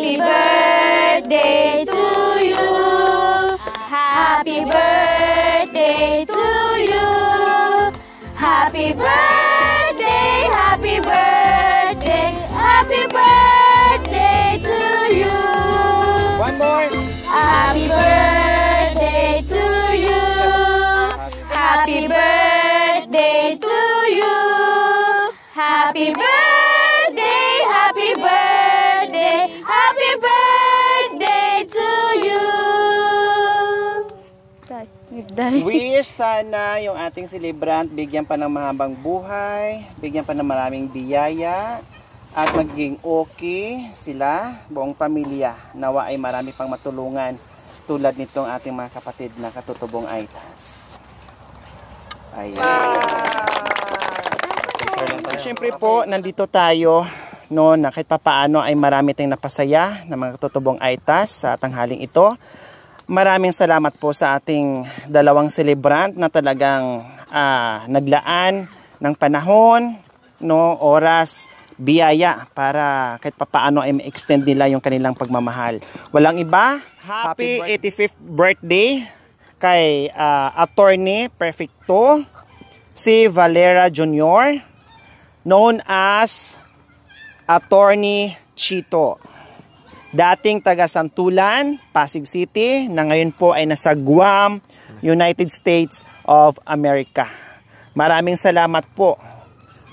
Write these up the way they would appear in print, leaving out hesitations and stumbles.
Happy birthday to you. Happy birthday to you. Happy birthday, happy birthday, happy birthday to you. One more. Happy birthday to you. Happy birthday to you. Happy birthday, happy birthday, happy birthday to you. Wish sana yung ating celebrant bigyan pa ng mahabang buhay, bigyan pa ng maraming biyaya, at maging okay sila, buong pamilya. Nawa ay marami pang matulungan tulad nitong ating mga kapatid na katutubong Aitas. Ayan. Siyempre po, nandito tayo, no, na kahit papaano ay marami tayong napasaya na mga katutubong Aitas sa tanghaling ito. Maraming salamat po sa ating dalawang celebrant na talagang naglaan ng panahon, no, oras, biyaya para kahit papaano ay ma-extend nila yung kanilang pagmamahal. Walang iba, happy 85th birthday kay Attorney Perfecto, si Valera Jr., known as Attorney Chito. Dating taga Santulan, Pasig City, na ngayon po ay nasa Guam, United States of America. Maraming salamat po,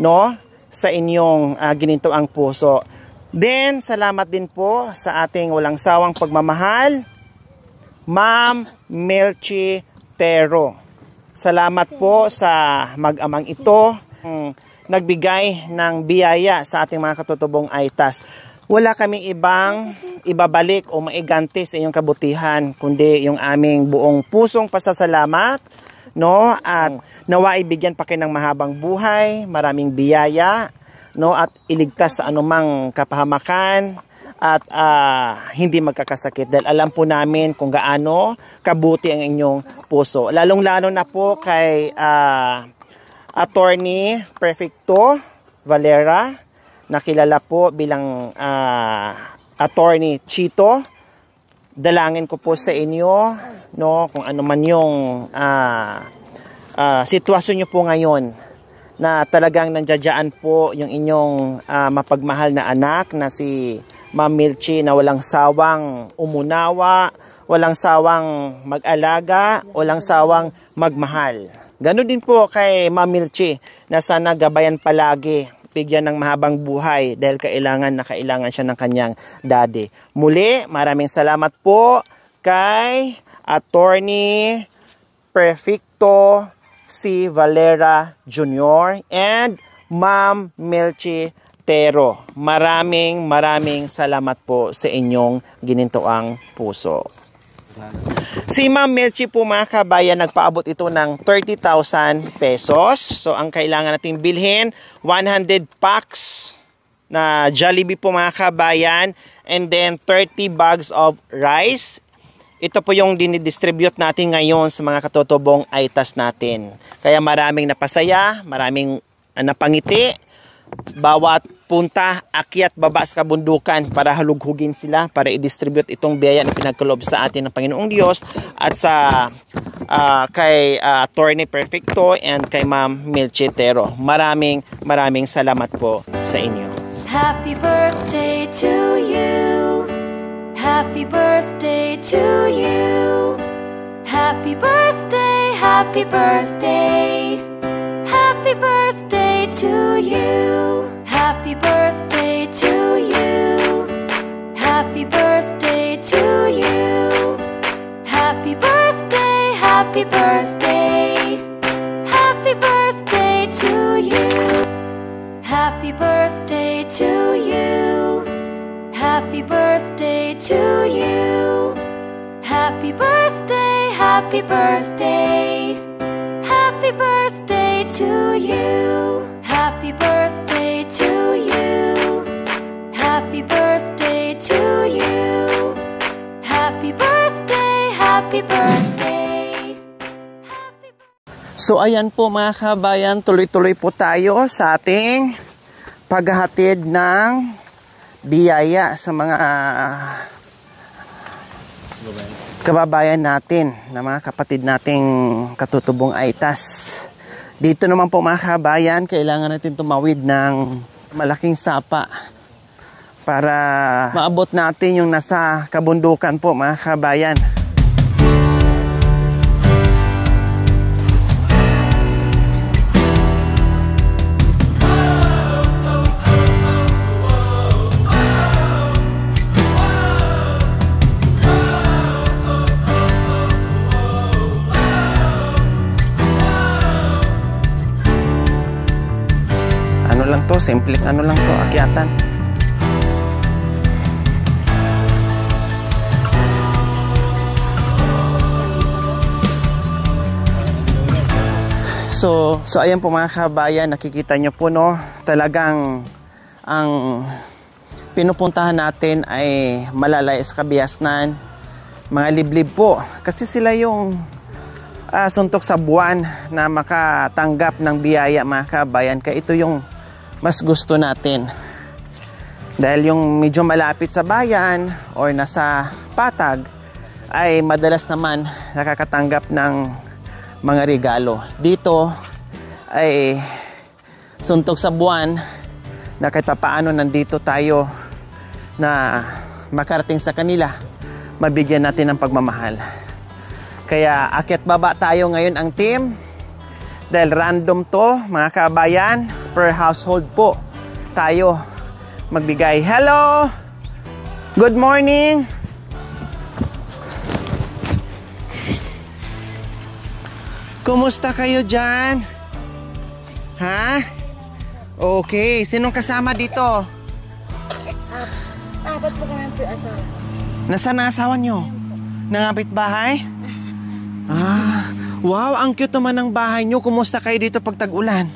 no, sa inyong ginintoang puso. Then, salamat din po sa ating walang sawang pagmamahal, Ma'am Melchi Tero. Salamat po sa mag-amang ito, nagbigay ng biyaya sa ating mga katutubong Aitas. Wala kaming ibang ibabalik o maiganti sa inyong kabutihan, kundi yung aming buong pusong pasasalamat, no? At nawa ibigyan pa kayo ng mahabang buhay, maraming biyaya, no? At iligtas sa anumang kapahamakan at hindi magkakasakit. Dahil alam po namin kung gaano kabuti ang inyong puso. Lalong-lalo na po kay Attorney Perfecto Valera, nakilala po bilang Attorney Chito. Dalangin ko po sa inyo, no, kung ano man yung sitwasyon nyo po ngayon, na talagang nandiyadyaan po yung inyong mapagmahal na anak na si Ma'am Melchi, na walang sawang umunawa, walang sawang mag-alaga, walang sawang magmahal. Ganon din po kay Ma'am Melchi, na sana gabayan palagi, bigyan ng mahabang buhay dahil kailangan siya ng kanyang daddy. Muli, maraming salamat po kay Attorney Perfecto si Valera Jr. and Ma'am Melchi Tero. Maraming salamat po sa inyong ginintoang puso. Si Ma'am Melchi po mga kabayan, nagpaabot ito ng 30,000 pesos. So ang kailangan nating bilhin, 100 packs na Jollibee po mga kabayan, and then 30 bags of rice. Ito po yung dinidistribute natin ngayon sa mga katutubong Aitas natin. Kaya maraming napasaya, maraming napangiti. Bawat punta, akyat, baba sa kabundukan para halughugin sila, para i-distribute itong biyaya na pinagkaloob sa atin ng Panginoong Diyos at sa kay Attorney Perfecto and kay Ma'am Melchi Tero. Maraming salamat po sa inyo. Happy birthday to you. Happy birthday to you. Happy birthday, happy birthday. Happy birthday to you. Happy birthday to you. Happy birthday to you. Happy birthday, happy birthday. Happy birthday to you. Happy birthday to you. Happy birthday to you. Happy birthday, happy birthday. Happy birthday to you. Happy birthday to you. Happy birthday to you. Happy birthday, happy birthday. So ayan po mga kabayan, tuloy-tuloy po tayo sa ating paghahatid ng biyaya sa mga kababayan natin, na mga kapatid nating katutubong Aitas. Dito naman po mga kabayan, kailangan natin tumawid ng malaking sapa para maabot natin yung nasa kabundukan po mga kabayan. Simple ano lang to, akyatan. So ayan po mga kabayan, nakikita nyo po no, talagang ang pinupuntahan natin ay malalay sa Kabiasnan, mga liblib po. Kasi sila yung suntok sa buwan na makatanggap ng biyaya mga kabayan. Kaya ito yung mas gusto natin, dahil yung medyo malapit sa bayan or nasa patag ay madalas naman nakakatanggap ng mga regalo. Dito ay suntok sa buwan na kahit paano nandito tayo na makarating sa kanila, mabigyan natin ng pagmamahal. Kaya akyat baba tayo ngayon ang team, dahil random to mga kabayan, per household po tayo magbigay. Hello! Good morning! Kumusta kayo dyan? Ha? Okay, sinong kasama dito? Apat po kami po asawa. Nasaan ang asawa nyo? Nangapit bahay? Wow, ang cute naman ng bahay nyo. Kumusta kayo dito pag tag-ulan?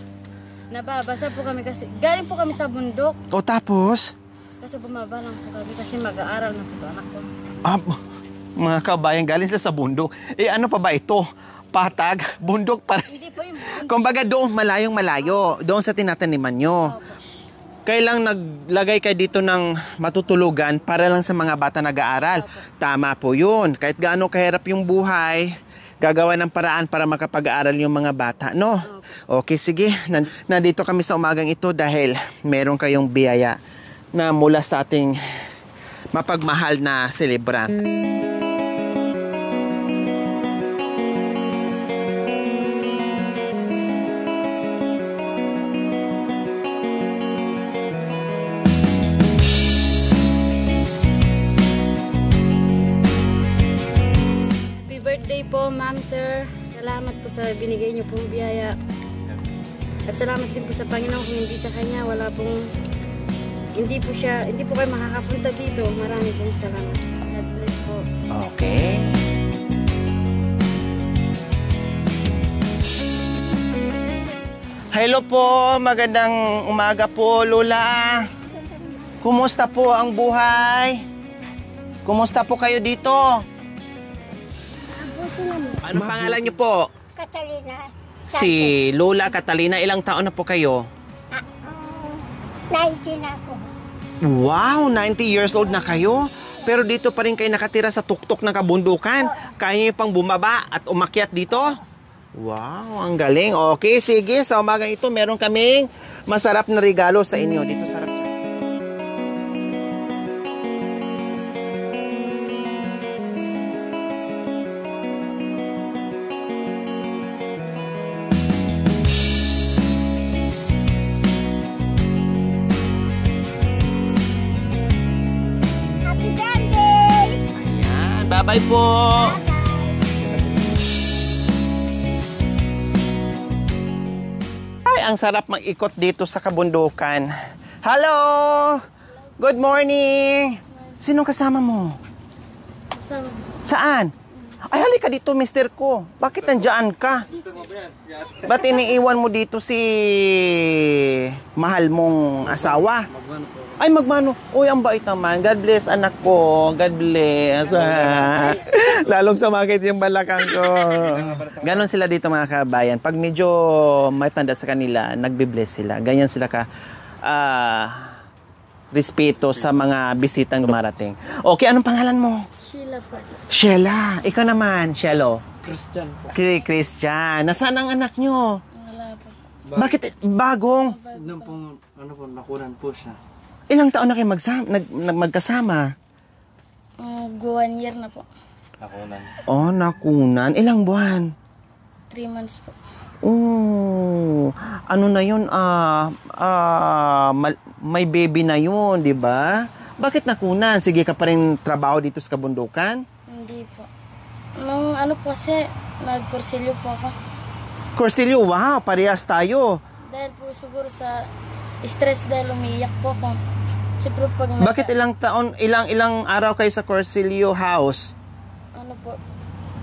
Nababasa po kami kasi, galing po kami sa bundok. O tapos? Kasi bumaba lang po kami kasi mag-aaral na po ito, anak ko. Mga kabayan, galing sila sa bundok. Ano pa ba ito? Patag? Bundok pa rin? Hindi po yung bundok. Kumbaga doon, malayong malayo. Doon sa tinataniman nyo. Kailang naglagay kayo dito ng matutulugan para lang sa mga bata nag-aaral. Tama po yun. Kahit gaano kahirap yung buhay, gagawa ng paraan para makapag-aaral yung mga bata, no? Okay, sige. Nandito kami sa umagang ito dahil meron kayong biyaya na mula sa ating mapagmahal na celebrant. Po, ma'am, sir, salamat po sa binigay niyo pong biyaya. At salamat din po sa Panginoon, kung hindi sa kanya, hindi po kayo makakapunta dito. Marami pong salamat. God bless po. Okay. Hello po, magandang umaga po, Lola. Kumusta po ang buhay? Kumusta po kayo dito? Ano pangalan niyo po? Catalina. Si Lola Catalina. Ilang taon na po kayo? 19 ako. Wow, 90 years old na kayo. Pero dito pa rin kayo nakatira sa tuktok ng kabundukan. Kaya niyo pang bumaba at umakyat dito? Wow, ang galing. Okay, sige. Sa umagang ito, meron kaming masarap na regalo sa inyo. Dito sarap siya. Bye po. Ay, ang sarap mag-ikot dito sa kabundukan. Hello! Good morning! Sinong kasama mo? Kasama. Saan? Ay, halika dito, mister ko. Bakit nandiyan ka? Ba't iniiwan mo dito si mahal mong asawa? Ay, magmano. Uy, ang bait naman. God bless, anak ko. God bless. Lalong sumakit yung balakang ko. Ganon sila dito mga kabayan. Pag medyo may tanda sa kanila, nagbe-bless sila. Ganyan sila ka respeto sa mga bisitang dumarating. Okay, anong pangalan mo? Sheila po. Sheila. Ikaw naman, Shelo. Christian po. Christian. Nasaan ang anak nyo? Wala po. Bakit bagong? Nung pong, nakunan po siya. Ilang taon na kayo magkasama? 1 year na po. Nakunan. Oh, nakunan. Ilang buwan? 3 months po. Oh, ano na yun? May baby na yun, di ba? Bakit nakunan? Sige ka pa rin trabaho dito sa kabundukan? Hindi po. Nung ano po kasi, nagkursilyo po ako. Corsilio, wow, parehas tayo. Dahil po siguro sa stress dahil umiiyak po ako. Siyempre pag Bakit ilang taon, ilang araw kayo sa Corsilio house? Ano po,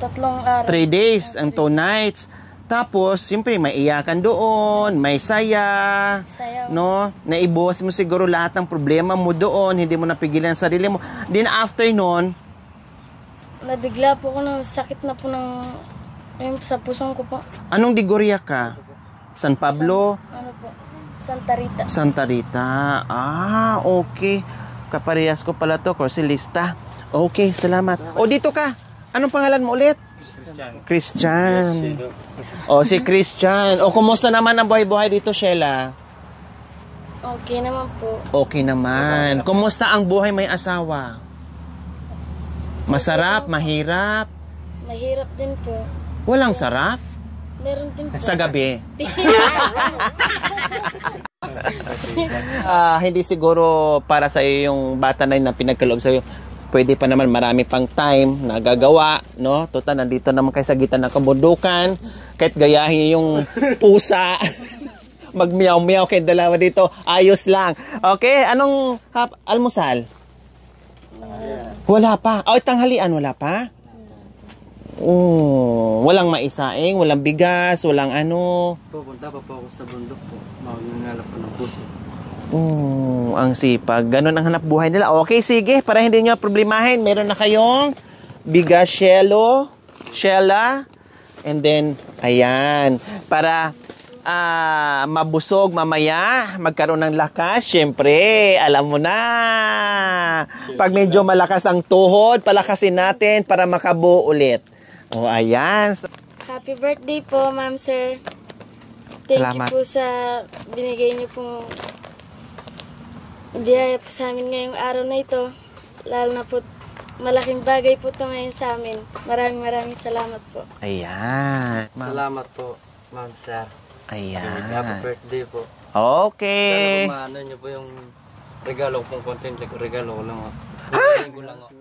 3 araw. 3 days and 2 nights. Tapos, siyempre, may iyakan doon, may saya, Sayaw. no? Naibuwas mo siguro lahat ng problema mo doon, hindi mo napigilan ang sarili mo. Then after nun, Nabigla po ako ng sakit na po ng yung sa pusong ko po. anong digorya ka? San Pablo? Ano po, Santa Rita. Santa Rita. Ah, okay. Kaparehas ko pala to, Corsilista. Okay, salamat. O, dito ka. Anong pangalan mo ulit? Christian. O, si Christian. O, kumusta naman ang buhay-buhay dito, Sheila? Okay naman po. Okay naman. Kumusta ang buhay may asawa? Masarap, mahirap? Mahirap din po. Walang sarap? Meron din po. Sa gabi? Hindi siguro para sa iyo yung bata na yun na pinagkaloob sa iyo. Pwede pa naman marami pang time na gagawa, no? Total, nandito naman kayo sa gitna ng kabundukan. Kahit gayahin yung pusa, magmiyaw-miyaw kayo dalawa dito, ayos lang. Okay, anong almusal? Wala pa. O, tanghalian, wala pa? Oh, walang maisaing, walang bigas, walang ano. Pupunta pa po ako sa bundok po. Mangangalap po ng puso. Oh, ang sipag. Ganon ang hanap buhay nila. Okay, sige. Para hindi nyo problemahin, meron na kayong bigas, Sheila. And then, ayan. Para mabusog mamaya, magkaroon ng lakas. Siyempre, alam mo na. Pag medyo malakas ang tuhod, palakasin natin para makabuo ulit. O, ayan. Happy birthday po, ma'am sir. Thank Salamat. you po sa binigay niyo pong biyaya po sa amin ngayong araw na ito. Lalo na po, malaking bagay po ito ngayon sa amin. Maraming salamat po. Ayan. Salamat po, ma'am sir. Ayan. Happy birthday po. Okay. Sana maano niyo po yung regalo kung content ko. Regalo ko lang ako. Ko lang ako.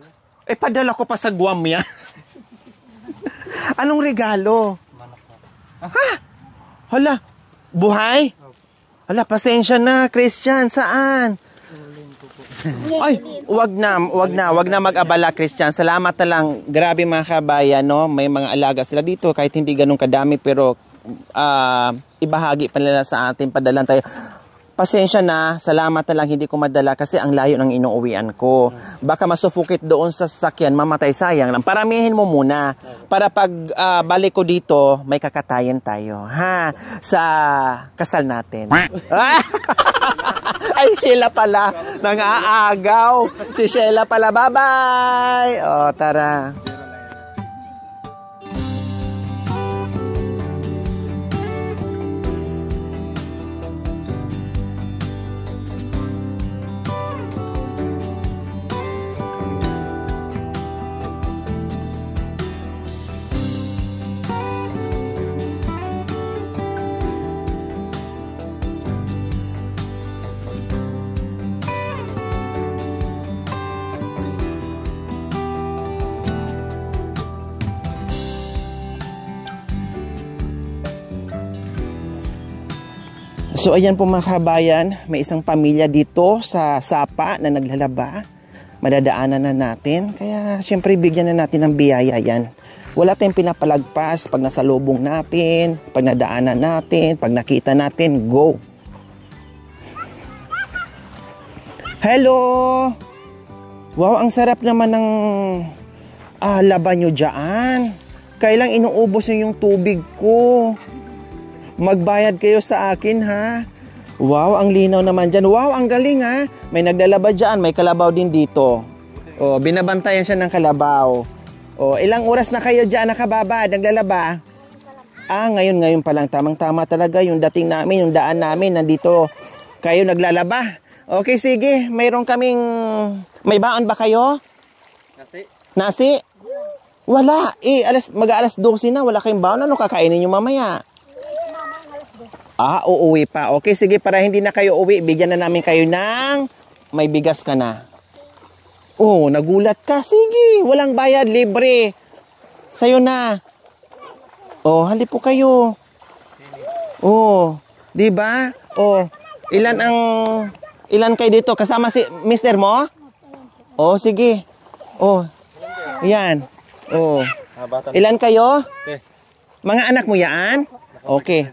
Padala ko pa sa Guam yan. Anong regalo? Manok po. Hala, buhay? Hala, pasensya na, Christian. Saan? Ay, wag na mag-abala, Christian. Salamat na lang. Grabe mga kabayan, no? May mga alaga sila dito kahit hindi ganun kadami pero ibahagi pa nila sa atin, padalan tayo. Pasensya na, salamat na lang hindi ko madala kasi ang layo ng inuuwian ko. Baka masufukit doon sa sasakyan, mamatay, sayang lang. Paramihin mo muna para pag balik ko dito, may kakatayan tayo. Ha? Sa kasal natin. Ay, Sheila pala. Nang-aagaw. Si Sheila pala. Bye-bye. O, tara. So ayan po mga kabayan, may isang pamilya dito sa Sapa na naglalaba. Madadaanan na natin, kaya siyempre bigyan na natin ng biyaya yan. Wala tayong pinapalagpas pag nasa lubong natin, pag nadaanan natin, pag nakita natin, go! Hello! Wow, ang sarap naman ng laban nyo dyan. Kailang inuubos nyo yung tubig ko. Magbayad kayo sa akin, ha? Wow, ang linaw naman dyan. Wow, ang galing ha. May naglalaba dyan, may kalabaw din dito. Oh, binabantayan siya ng kalabaw. Oh, ilang oras na kayo dyan nakababa, naglalaba? Ah, ngayon pa lang. Tamang-tama talaga yung dating namin, yung daan namin. Nandito kayo naglalaba. Okay, sige. Mayroon kaming... May baon ba kayo? Nasi? Wala. Mag-alas 12 na. Wala kayong baon. Ano kakainin nyo mamaya? Ah, uuwi pa. Okay, sige. Para hindi na kayo uwi, bigyan na namin kayo ng... May bigas ka na. Oh, nagulat ka. Sige, walang bayad, libre. Sa'yo na. Oh, halip po kayo. Oh, 'di ba? Oh, ilan kayo dito? Kasama si mister mo? Oh, sige. Oh. Yan. Oh. Ilan kayo? Mga anak mo 'yan? Okay.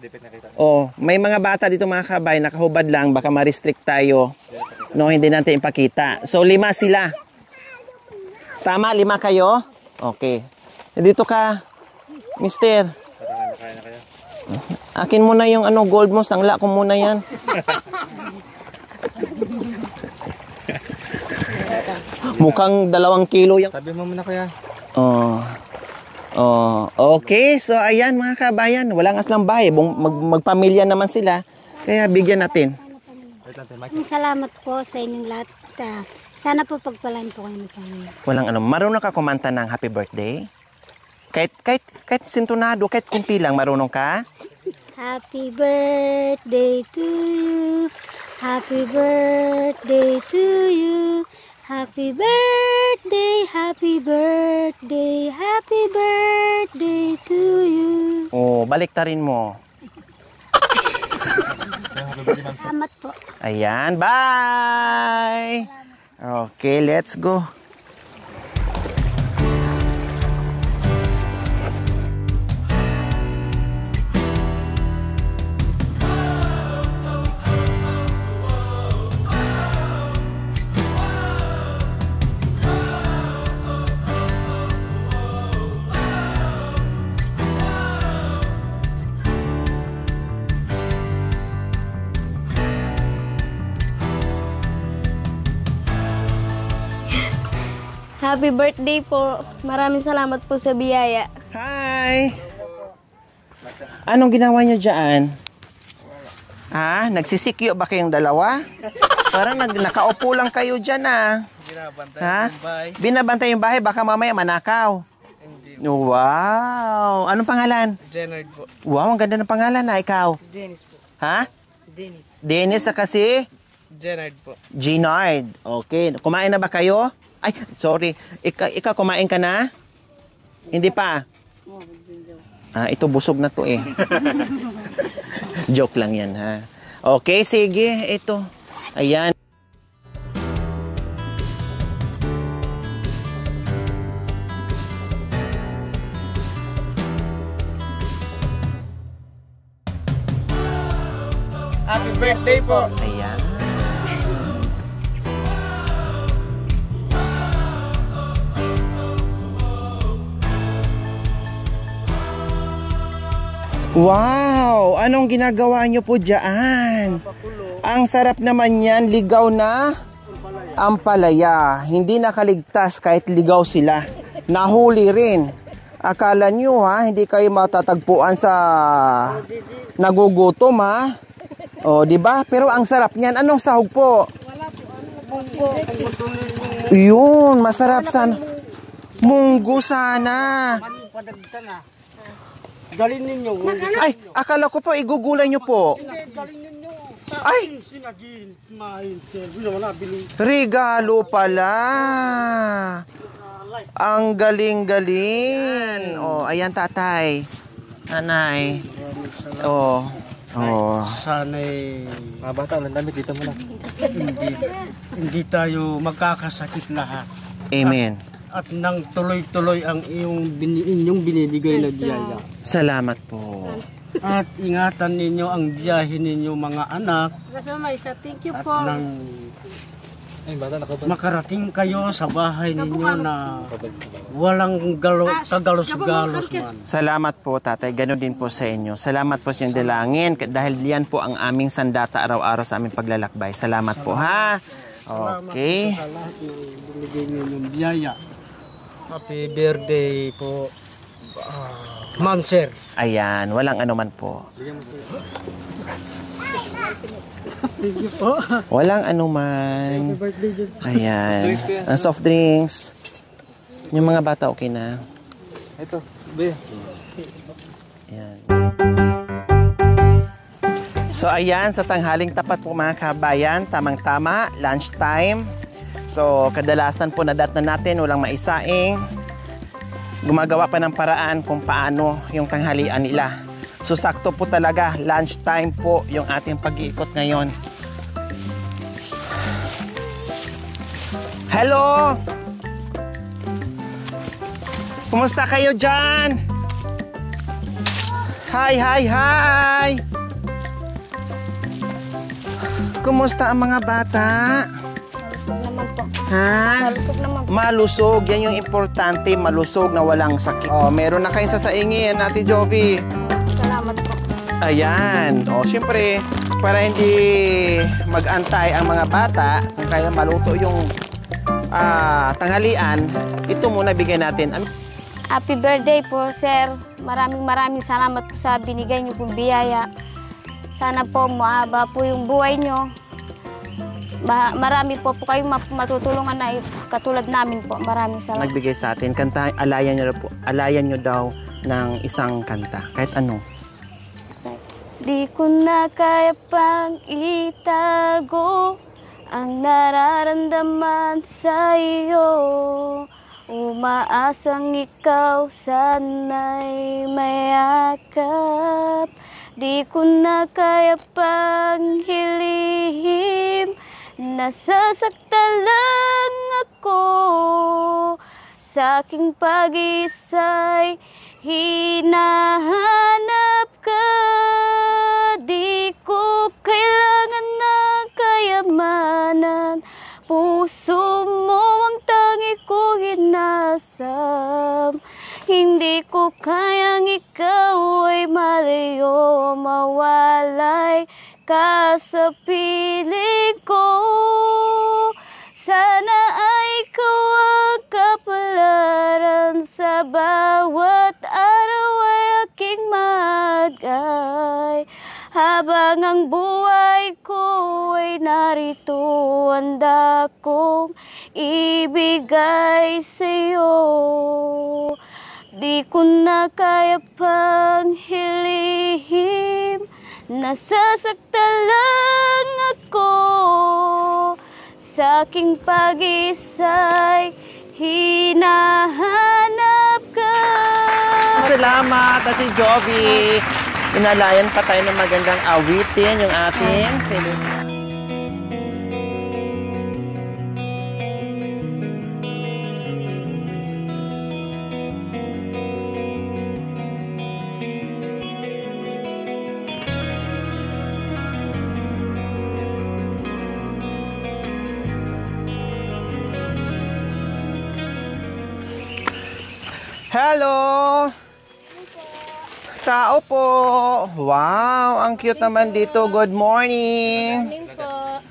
Oh, may mga bata dito mga kabay, nakahubad lang, baka ma-restrict tayo. No, hindi natin ipakita. So, 5 sila. Tama, 5 kayo? Okay. Dito ka, mister. Akin mo na yung gold mo. Sangla ko muna yan. Mukhang 2 kilo yan. Sabi mo muna kuya. Okay. So, ayan mga kabayan. Walang aslang bahay. Magpamilya naman sila. Kaya bigyan natin. Salamat po sa inyong lahat. Sana po pagpalain po kayo ng Panginoon. Walang marunong ka kumanta ng happy birthday? Kahit sintonado, kahit kunti lang, marunong ka? Happy birthday to you. Happy birthday to you. Happy birthday, happy birthday, happy birthday to you. Oh, baliktarin mo. Salamat po. Ayan, bye! Okay, let's go. Happy birthday po. Maraming salamat po sa biyaya. Hi! Anong ginawa niyo dyan? Ha? Nagsisikyo ba kayong dalawa? Parang nakaupo lang kayo dyan Binabantay yung bahay. Binabantay yung bahay, baka mamaya manakaw. Hindi. Wow! Anong pangalan? Jenard po. Wow, ang ganda ng pangalan na ikaw. Dennis po. Ha? Dennis. Dennis sa kasi? Jenard po. Ginard. Okay. Kumain na ba kayo? Ay, sorry. Ikaw kumain ka na? Hindi pa? Ito busog na to eh. Joke lang yan ha. Okay, sige. Ito. Ayan. Happy birthday po. Ayan. Wow! Anong ginagawa nyo po dyan? Ang sarap naman yan, ligaw na ampalaya. Hindi nakaligtas kahit ligaw sila. Nahuli rin. Akala nyo hindi kayo matatagpuan sa nagugutom O, di ba? Pero ang sarap niyan. Anong sahog po? Yun, masarap sana. Munggo sana. Dalhin ninyo. Ay, akala ko po igugulay nyo po. Dalhin ninyo. Ay, Sinagin, kumain, sir. Wala bili. regalo pala. Ang galing-galing. Oh, ayan tatay. Nanay. Oh. Oh. Sana'y Mga bata, ang damit dito muna. hindi tayo magkakasakit lahat. Amen. At nang tuloy-tuloy ang inyong binibigay na biyaya. Salamat po. At ingatan ninyo ang biyahe ninyo mga anak. Thank you At nang Ay, bata nakabalik. makarating kayo sa bahay ninyo na walang kagalos-galos man. Salamat po, tatay. Ganon din po sa inyo. Salamat po sa inyong dalangin dahil yan po ang aming sandata araw-araw sa aming paglalakbay. Salamat po, ha? Okay. Salamat po sa lahat ng binigay ninyong biyaya. Happy birthday po, Ma'am Sir. Ayan, walang anuman po. Thank you po. Walang anuman. Happy birthday din. Ayan. Ang soft drinks. Yung mga bata okay na. Ito, be. Ayan. So ayan, sa tanghaling tapat po mga kabayan, tamang-tama, lunchtime. So kadalasan po nadatnan natin, walang maisaing. Gumagawa pa ng paraan kung paano yung tanghalian nila. So sakto po talaga, lunchtime po yung ating pag-iikot ngayon. Hello! Kumusta kayo dyan? Hi, hi, hi! Kumusta ang mga bata? Malusog naman po. Ha? Malusog naman po. Malusog, yan yung importante, malusog na walang sakit. Oh, meron na kayong sasaingin, Ate Jovi. Salamat po. Ayan. O, syempre, para hindi mag-antay ang mga bata, kung kaya maluto yung tanghalian, ito muna bigay natin. Happy birthday po, sir. Maraming salamat po sa binigay niyo pong biyaya. Sana po maaba po yung buhay niyo. Marami po kayong matutulungan na katulad namin po. Maraming salamat. Nagbigay sa atin, kanta, alayan nyo daw ng isang kanta. Kahit ano. Di ko na kaya pang itago ang nararamdaman sa iyo. Umaasang ikaw sana'y mayakap. Di ko na kaya pang hilihim. Nasasaktan lang ako sa aking pag-isa'y hinahanap ka. Di ko kailangan ng kayamanan. Puso mo ang tangi ko hinasam. Hindi ko kayang ikaw ay malayo, mawalay ka sa piling ko. Sana ay ikaw ang kapalaran sa bawat araw ay aking magay. Habang ang buhay ko ay narito, handa kong ibigay sa'yo. Di ko na kaya pang hilihim. Nasasaktan lang ako sa aking pag-isa'y hinahanap ka. Salamat, Ate Jovi. Inalayan pa tayo ng magandang awitin yung ating Hello! Tao po! Wow! Ang cute naman dito. Good morning! Morning po.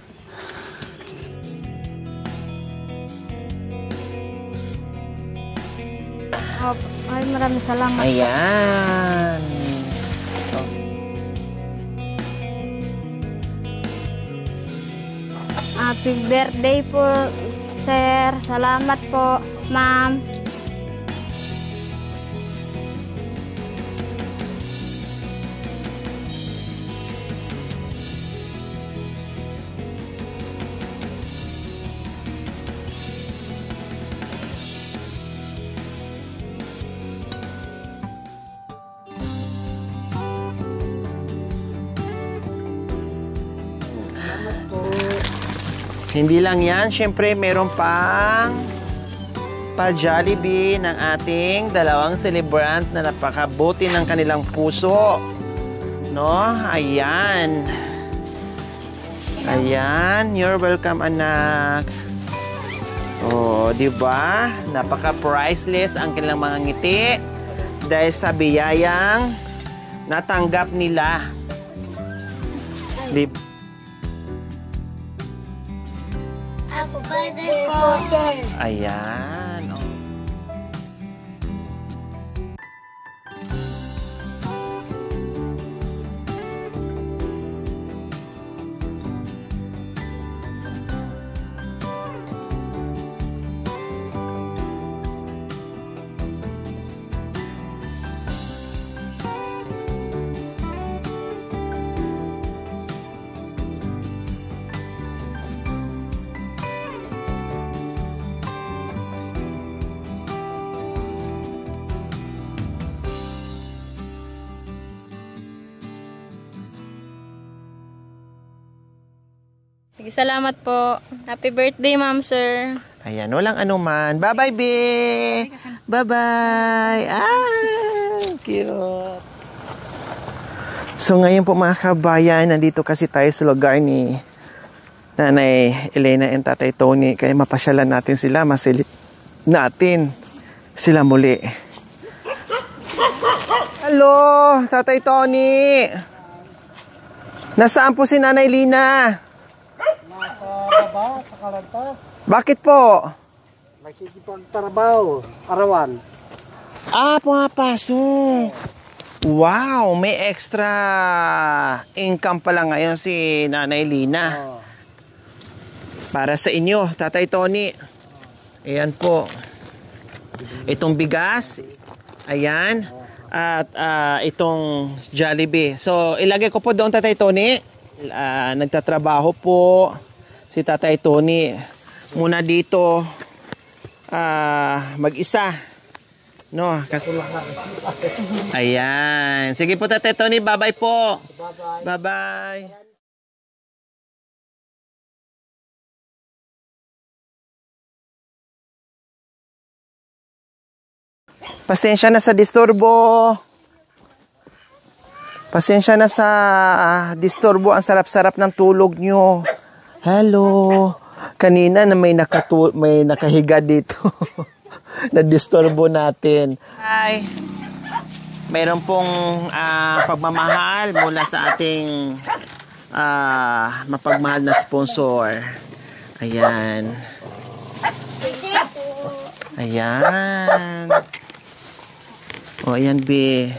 Ay, maraming salamat. Ayan! Happy birthday po, sir. Salamat po, ma'am. Hindi lang yan, syempre meron pang pa-Jollibee ng ating dalawang celebrant na napakabuti ng kanilang puso. No? Ayan. Ayan, you're welcome, anak. Oh, di ba? Napaka-priceless ang kanilang mga ngiti dahil sa biyayang natanggap nila. Di Ako pa din po, sir. Ayan. Oh. Sige, salamat po. Happy birthday, ma'am, sir. Ayan, walang anuman. Bye-bye, be! Bye-bye! Ah, cute! So, ngayon po mga kabayan, nandito kasi tayo sa lugar ni Nanay Elena and Tatay Tony. Kaya mapasyalan natin sila, masilip natin sila muli. Hello, Tatay Tony! Nasaan po si Nanay Lina? Baba, sa kalantas. Bakit po? Nakikipagtrabaho, arawan. Ah, pumapasok. Wow, may extra income pala ngayon si Nanay Lina. Para sa inyo, Tatay Tony. Ayan po. Itong bigas. Ayan. At itong Jollibee. So, ilagay ko po doon, Tatay Tony. Nagtatrabaho po si Tatay Tony muna dito mag-isa, no? Ayan, sige po Tatay Tony, bye-bye po. Bye-bye. Pasensya na sa disturbo. Pasensya na sa disturbo. Ang sarap-sarap ng tulog nyo. Hello. Kanina na may nakahiga dito. Na-disturbo natin. Hi. Mayroon pong pagmamahal mula sa ating mapagmahal na sponsor. Ayan. Ayan. O, ayan, be.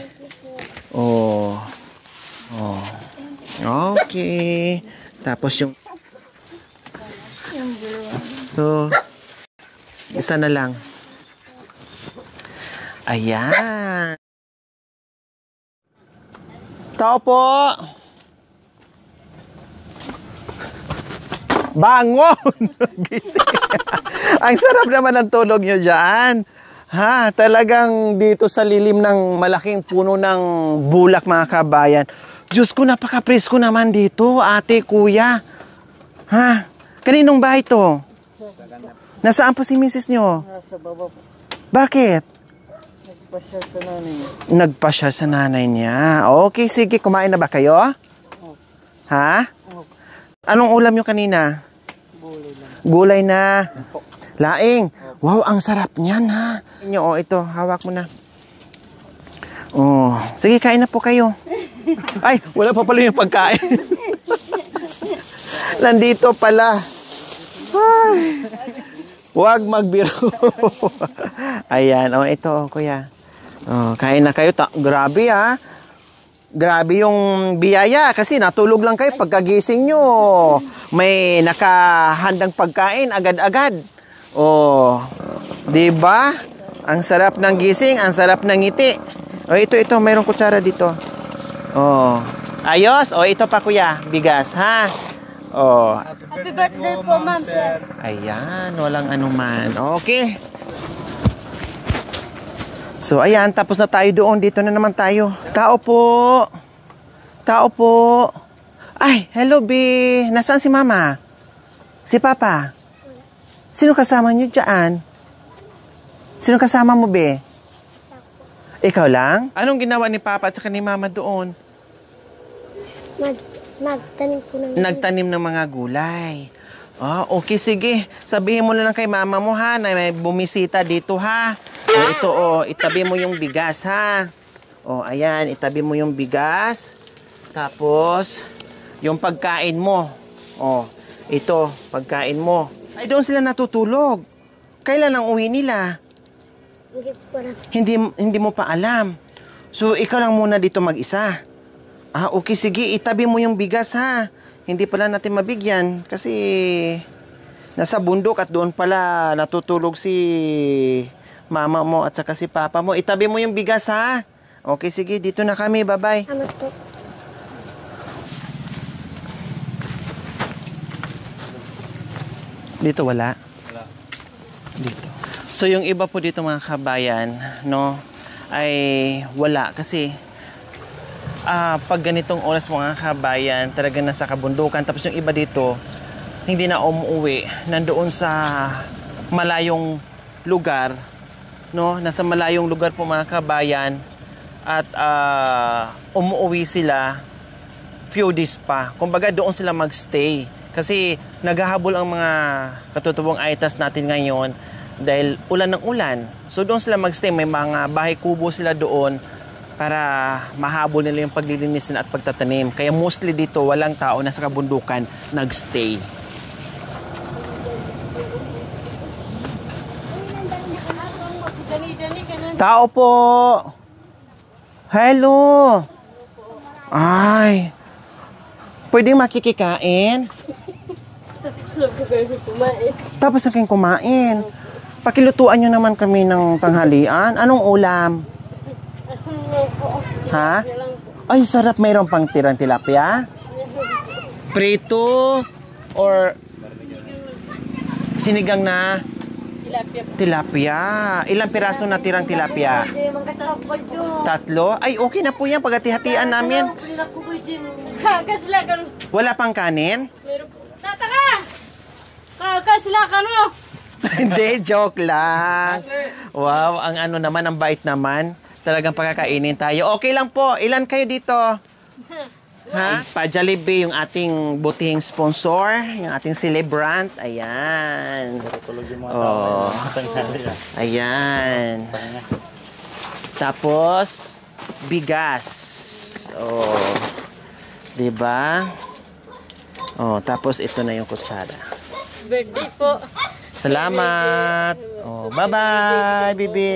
Oh. Oh. Okay. Tapos yung so, isa na lang. Ayan. Tao po. Bangon! Gising. Ang sarap naman ng tulog nyo dyan. Ha, talagang dito sa lilim ng malaking puno ng bulak, mga kabayan. Diyos ko, napaka-presko naman dito, ate, kuya. Ha? Kaninong bahay to? Nasaan po si misis nyo? Nasa baba po. Bakit? Nagpasya sa nanay niya. Nagpasya sa nanay niya. Okay, sige. Kumain na ba kayo? Ha? Anong ulam nyo kanina? Gulay na. Laing. Wow, ang sarap niyan, ha? Oh, ito. Hawak mo na. Oh. Sige, kain na po kayo. Ay, wala pa pala yung pagkain. Nandito pala. Ay. Huwag magbiro. Ayan. Oh, ito, kuya. Oh, kain na kayo. Grabe, ha? Grabe yung biyaya kasi natulog lang kayo pagkagising nyo. May nakahandang pagkain agad-agad. Oh, 'di ba? Ang sarap ng gising, ang sarap ng ngiti. Oh, ito, mayroong kutsara dito. Oh. Ayos. Oh, ito pa kuya, bigas, ha? Oh. Happy birthday po, ma'am, sir. Ayan, walang anuman. Okay. So, ayan, tapos na tayo doon. Dito na naman tayo. Tao po. Tao po. Ay, hello, B. Nasaan si Mama? Si Papa? Sino kasama niyo dyan? Sino kasama mo, B? Ikaw lang? Anong ginawa ni Papa at saka ni Mama doon? Nagtanim po ng Nagtanim ng mga gulay. Ah, okay, sige. Sabihin mo na lang kay mama mo ha, na may bumisita dito ha. O ito itabi mo yung bigas ha. O ayan, itabi mo yung bigas. Tapos, yung pagkain mo. O, ito, pagkain mo. Ay, doon sila natutulog. Kailan ang uwi nila? Hindi po na. Hindi mo pa alam. So, ikaw lang muna dito mag-isa. Ah, okay, sige. Itabi mo yung bigas, ha? Hindi pala natin mabigyan kasi nasa bundok at doon pala natutulog si mama mo at saka si papa mo. Itabi mo yung bigas, ha? Okay, sige. Dito na kami. Bye-bye. Salamat po. Dito wala? Wala. Dito. So, yung iba po dito mga kabayan, no, ay wala kasi pag ganitong oras mga kabayan, talagang nasa kabundukan. Tapos yung iba dito, hindi na umuwi. Nandoon sa malayong lugar, no? Nasa malayong lugar po mga kabayan. At umuwi sila few days pa. Kumbaga doon sila magstay. Kasi naghahabol ang mga katutubong aitas natin ngayon dahil ulan ng ulan. So doon sila magstay. May mga bahay kubo sila doon para mahabol nila yung paglilinis nila at pagtatanim. Kaya mostly dito, walang tao na sa kabundukan nagstay. Tao po! Hello! Ay! Pwedeng makikikain? Tapos na kayong kumain. Pakilutuan nyo naman kami ng tanghalian. Anong ulam? Ha? Ay, sarap. Mayroon pang tirang tilapia? Prito? Or sinigang na? Tilapia. Ilang piraso na tirang tilapia? 3? Ay, okay na po yan. Pagati-hatian namin. Wala pang kanin? Tataka! Sila ka no? Hindi, joke lang. Wow, ang ano naman, ang bait naman. Talagang pagkakainin tayo. Okay lang po. Ilan kayo dito? Ha? Pa-Jollibee, yung ating butihing sponsor, yung ating celebrant. Ayan. Oh. Ayan. Tapos, bigas. Oh. Diba? Oh, tapos ito na yung kutsara. Birthday po. Salamat. Oh, bye-bye, bibi.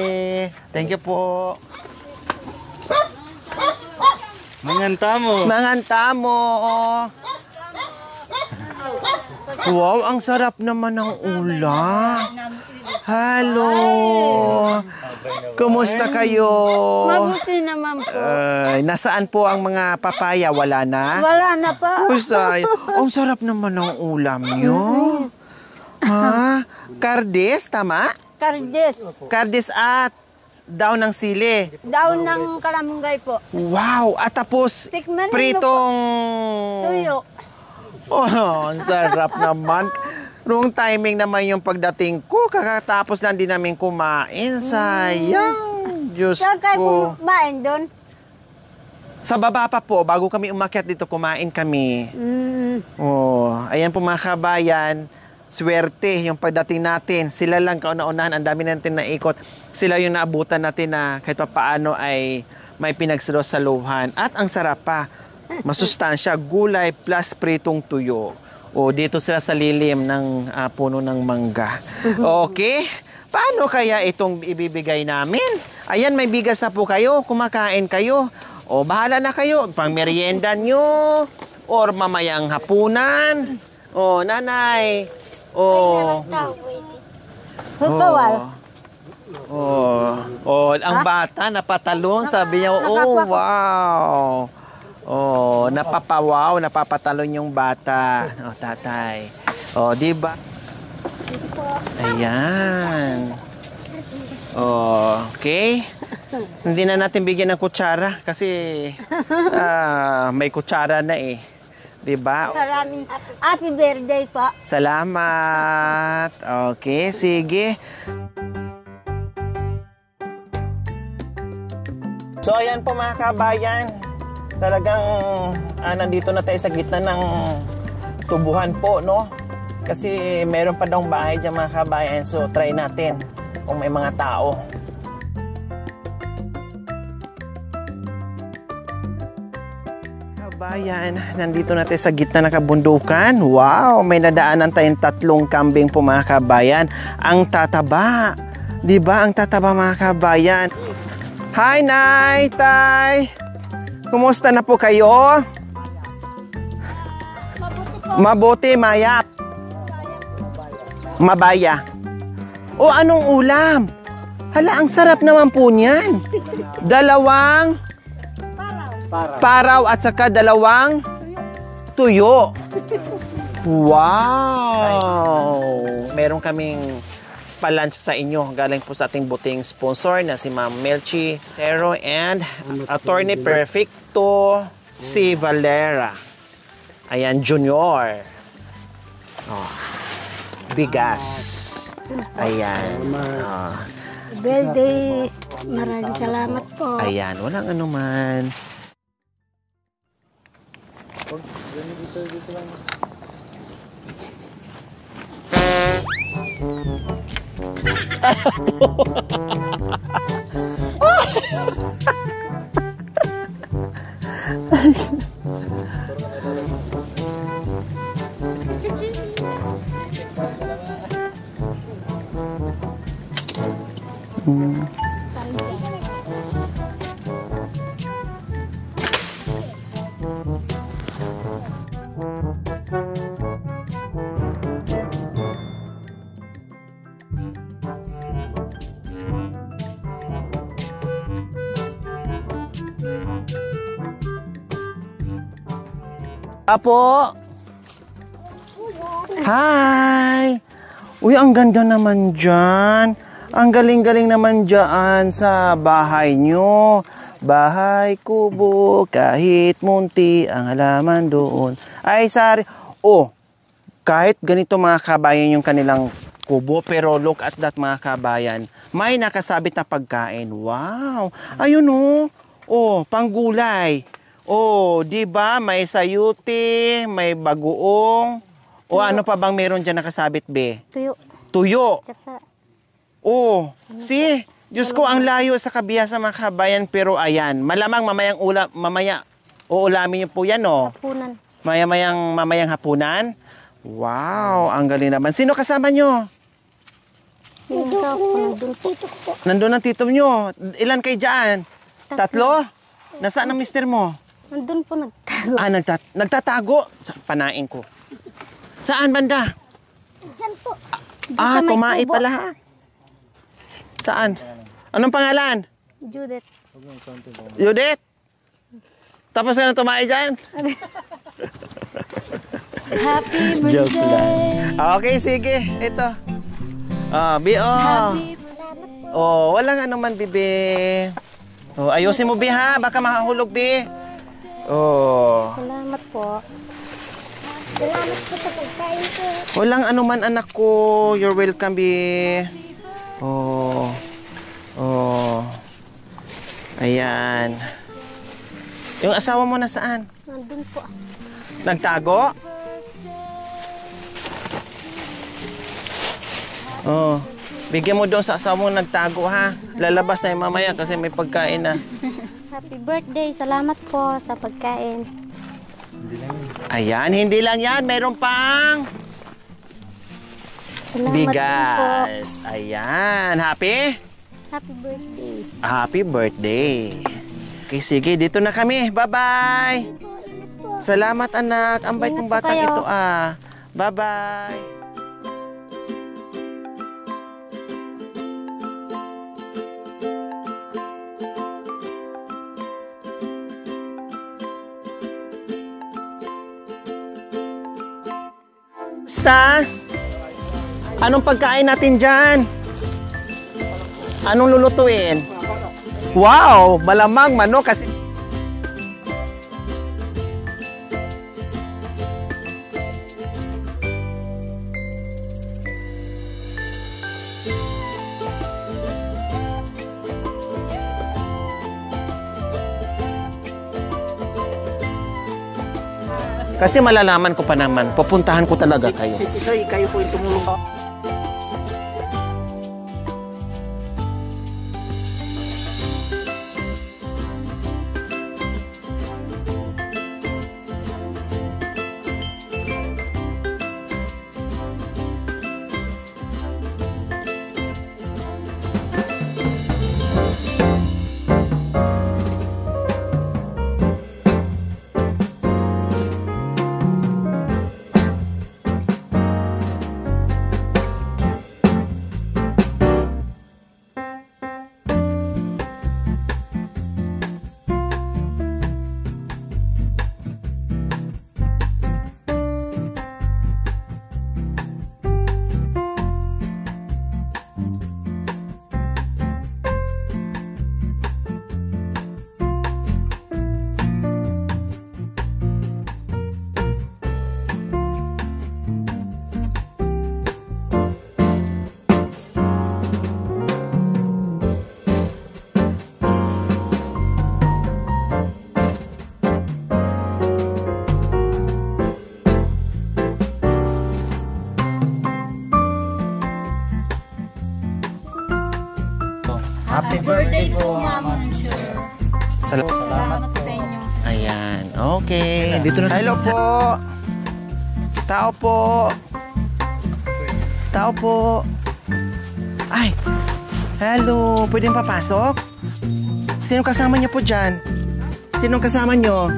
Thank you po. Manganta mo. Manganta mo. Wow, ang sarap naman ng ulam. Hello. Kumusta kayo? Mabuti naman po. Nasaan po ang mga papaya? Wala na? Wala na pa. Usay. Ang sarap naman ng ulam nyo. Ha? Kardes, tama? Kardes. Kardes at daw ng sili. Daon ng kalamunggay po. Wow! At tapos, Tikman ninyo pritong... Tuyo. Oh, ang sarap naman. Wrong timing naman yung pagdating ko. Kakatapos lang din namin kumain. Sayang. Diyos Saan kayo ko. kumain doon? Sa baba pa po, bago kami umakyat dito, kumain kami. Oh, ayan po mga kabayan. Swerte yung pagdating natin. Sila lang kauna-unahan. Ang dami natin naikot. Sila yung naabutan natin na kahit pa paano ay may pinagsalo sa luhan. At ang sarap pa. Masustansya. Gulay plus pritong tuyo. O dito sila sa lilim ng puno ng mangga. Okay? Paano kaya itong ibibigay namin? Ayan, may bigas na po kayo. Kumakain kayo. O bahala na kayo. Pang merienda nyo. Or mamayang hapunan. O nanay. Oh. Oh, ang bata napatalon, sabi niya, oh, wow. Oh, napapawaw, napapatalon yung bata. Oh, tatay. Oh, di ba? Ayan. Oh, okay. Hindi na natin bigyan ng kutsara kasi may kutsara na eh. Diba? Maraming happy birthday po. Salamat. Okay, sige. So, ayan po mga kabayan. Talagang nandito na tayo sa gitna ng tubuhan po, no? Kasi meron pa daw bahay dyan mga kabayan. So, try natin kung may mga tao. Kabayan, nandito na tayo sa gitna ng kabundukan. Wow, may nadaanan tayong 3 kambing po mga kabayan. Ang tataba. Diba? Ang tataba mga kabayan. Hi, Nay! Tay! Kumusta na po kayo? Mabuti, mayap. Mabaya. O, anong ulam? Hala, ang sarap naman po niyan. 2 paraw at saka 2 tuyo. Wow! Meron kaming pa-lunch sa inyo. Galing po sa ating buting sponsor na si Ma'am Melchi Tero and Attorney Perfecto si Valera. Ayan, Junior. Oh, bigas. Ayan. Oh. Birthday, maraming salamat po. Ayan, walang anuman. Apo! Hi! Uy, ang ganda naman dyan. Ang galing-galing naman dyan sa bahay nyo. Bahay kubo, kahit munti ang halaman doon. Ay, sorry. Oh, kahit ganito mga kabayan yung kanilang kubo, pero look at that mga kabayan. May nakasabit na pagkain. Wow! Ayun oh. Oh, panggulay. Oh, di ba? May sayuti, may bagoong. O ano pa bang meron dyan nakasabit, be? Tuyo. Tuyo. Tsaka, Oh, see? Diyos ko, ang layo sa kabihasa mga kabayan. Pero ayan, malamang mamaya uulamin niyo po yan, oh. hapunan. Mamayang hapunan. Wow, ang galing naman. Sino kasama nyo? Yung sa po, nandun po. Nandun ang tito nyo. Ilan kayo dyan? 3? Nasaan ang mister mo? Nandun po nagtago. Nagtatago. Panain ko. Saan banda? Diyan po. Diyan sa may Kumain kubo. pala ha. Saan? Anong pangalan? Judith. Judith? Tapos ka na tumae dyan? Happy Joke birthday. lang. Okay, sige. Ito. Bi, Happy walang anuman, bibi. Ayusin mo, bi, ha? Baka makahulog, bi. Salamat po. Salamat po sa pagkain po. Walang anuman, anak ko. You're welcome, bi. Ayan. Yung asawa mo nasaan? Nandun po. Nagtago? Bigyan mo doon sa asawa mo nagtago, ha? Lalabas na yung mamaya kasi may pagkain na. Happy birthday. Salamat po sa pagkain. Ayan, hindi lang yan. Meron pang Salamat din po. bigas. Ayan. Happy? Happy birthday. Happy birthday. Okay, sige. Dito na kami. Bye-bye. Salamat, anak. Ang bait Ingat ng po batang kayo. ito, Bye-bye. Basta, anong pagkain natin dyan? Anong lulutuin? Wow, malamang manok kasi... Kasi malalaman ko pa naman, pupuntahan ko talaga kayo. Si Tisoy, kayo po yung tumulong po. Happy birthday po, Ma'am Sir. Salamat. po sa inyo. Ayan, okay. Dito na. Hello po. Tao po. Tao po. Ay, hello. Pwedeng papasok? Sino kasama niyo po dyan? Sino kasama niyo?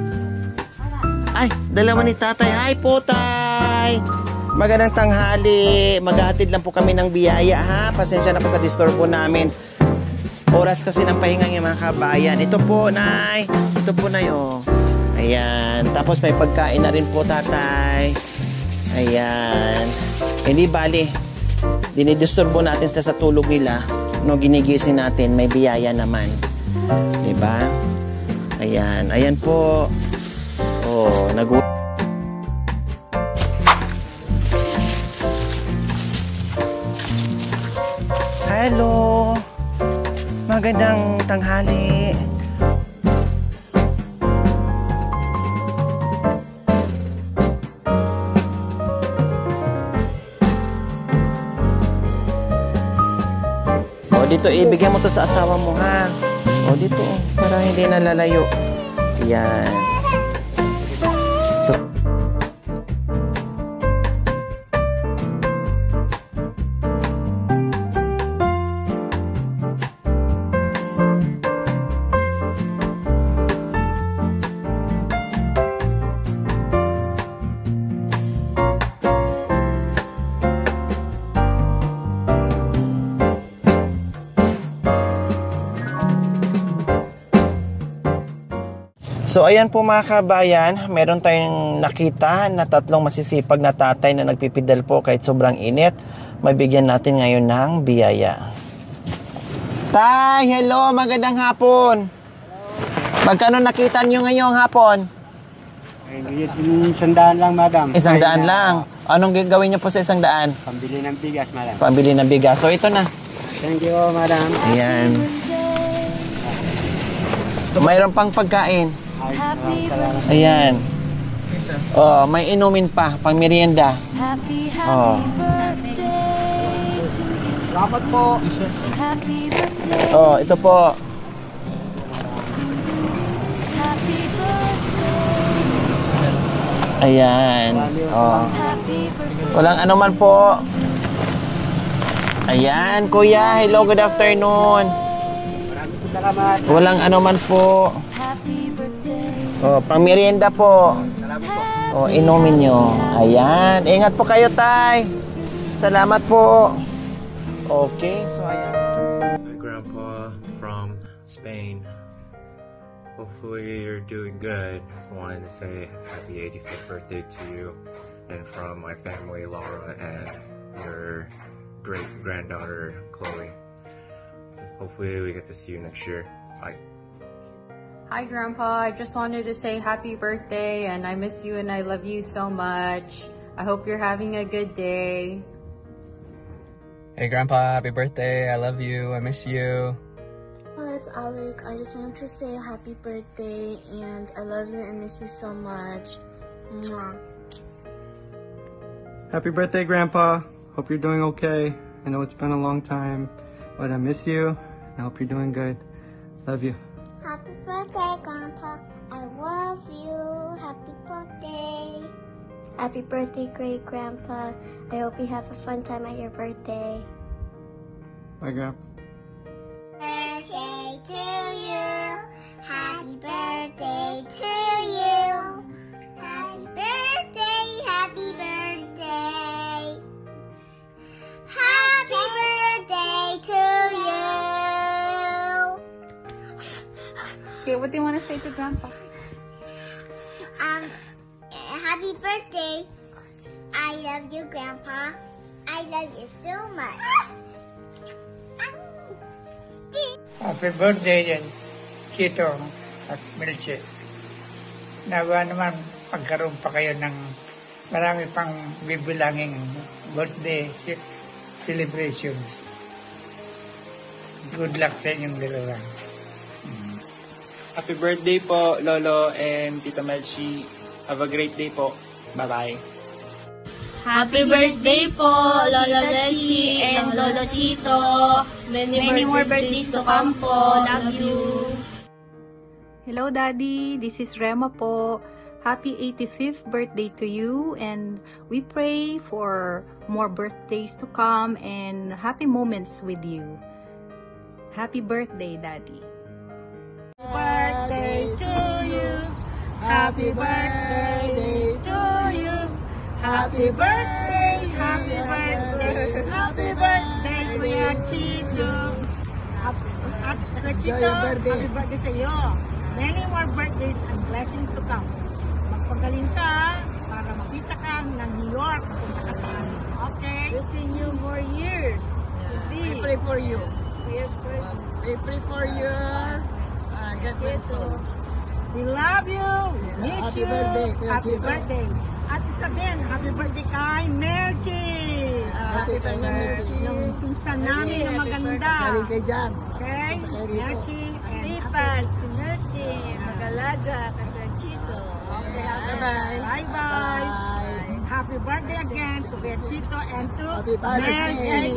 Ay, dalawa ni tatay. Hi po, tay. Magandang tanghali. Maghahatid lang po kami ng biyaya, ha? Pasensya na pa sa disturbo namin. Oras kasi ng pahinga ng mga kabayan. Ito po, nay. Ito po, nay, oh. Ayan. Tapos may pagkain na rin po, tatay. Ayan. Hindi bali. Dinidisturbo natin sa tulog nila. No, ginigising natin. May biyaya naman. Diba? Ayan. Ayan po. Oh, Hello. Magandang tanghali. O dito, ibigay mo to sa asawa mo, ha? O dito, para hindi nalalayo. Yan. Ito. So ayan po mga kabayan, meron tayong nakita na tatlong masisipag na tatay na nagpipidal po kahit sobrang init. Mabigyan natin ngayon ng biyaya. Tay, hello, magandang hapon. Magkano nakita niyo ngayong hapon? $100 lang, madam. 100 lang. Anong gagawin niyo po sa 100? Pambili ng bigas, madam. Pambili ng bigas. So ito na. Thank you, madam. Ayan. Mayroon pang pagkain. Happy birthday. Ayan. Oh, may inumin pa, pang merienda. Happy Oh. birthday to you. Salamat po. Happy birthday. Oh, ito po. Happy birthday. Ayan. Oh. Happy birthday. Walang anuman po. Ayan, kuya. Hello, good afternoon. Salamat. Walang anuman po. Happy birthday. Oh, pang merienda po. Oh, inumin nyo. Ayan. Ingat po kayo, tay. Salamat po. Okay, so ayan. My grandpa from Spain. Hopefully you're doing good. Just wanted to say happy 85th birthday to you. And from my family, Laura, and your great granddaughter, Chloe. Hopefully we get to see you next year. Bye. Hi, Grandpa. I just wanted to say happy birthday, and I miss you and I love you so much. I hope you're having a good day. Hey, Grandpa. Happy birthday. I love you. I miss you. Hi, it's Alec. I just wanted to say happy birthday, and I love you and miss you so much. Happy birthday, Grandpa. Hope you're doing okay. I know it's been a long time, but I miss you. I hope you're doing good. Love you. Happy birthday, Grandpa. I love you. Happy birthday. Happy birthday, great grandpa. I hope you have a fun time at your birthday. Bye, Grandpa. Birthday to you. Happy birthday to you. Happy birthday, happy birthday. Happy birthday to you. Okay, what do you want to say to Grandpa? Happy birthday. I love you, Grandpa. I love you so much. Happy birthday din, Chito at Milche. Nawa naman pagkaroon pa kayo ng marami pang bibilanging birthday celebrations. Good luck sa inyong dalawa. Happy birthday po, Lolo and Tita Melchi. Have a great day po. Bye-bye. Happy birthday po, Lola Melchi and Lolo Chito. Many more birthdays to come po. Love you. Hello, Daddy. This is Rema po. Happy 85th birthday to you, and we pray for more birthdays to come and happy moments with you. Happy birthday, Daddy. Birthday to you. Happy birthday to you. Happy birthday, happy birthday, happy birthday, Kuya Chito. Chito, happy birthday sa iyo. Many more birthdays and blessings to come. Magpagaling ka para makita ka ng New York at punta ka sa amin. Okay? Wishing you more years. We pray for you. We pray for you. God bless you. We love you. Miss you. Happy birthday. At sabihin, happy birthday kay Melchi. Happy birthday, Melchi. Yung pinsan namin na maganda. Okay? Melchi. Sipag, si Melchi. Magalaga, Chito. Okay, bye-bye. Bye-bye. Happy birthday again to Chito and to Melchi.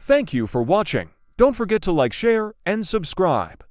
Thank you for watching. Don't forget to like, share, and subscribe.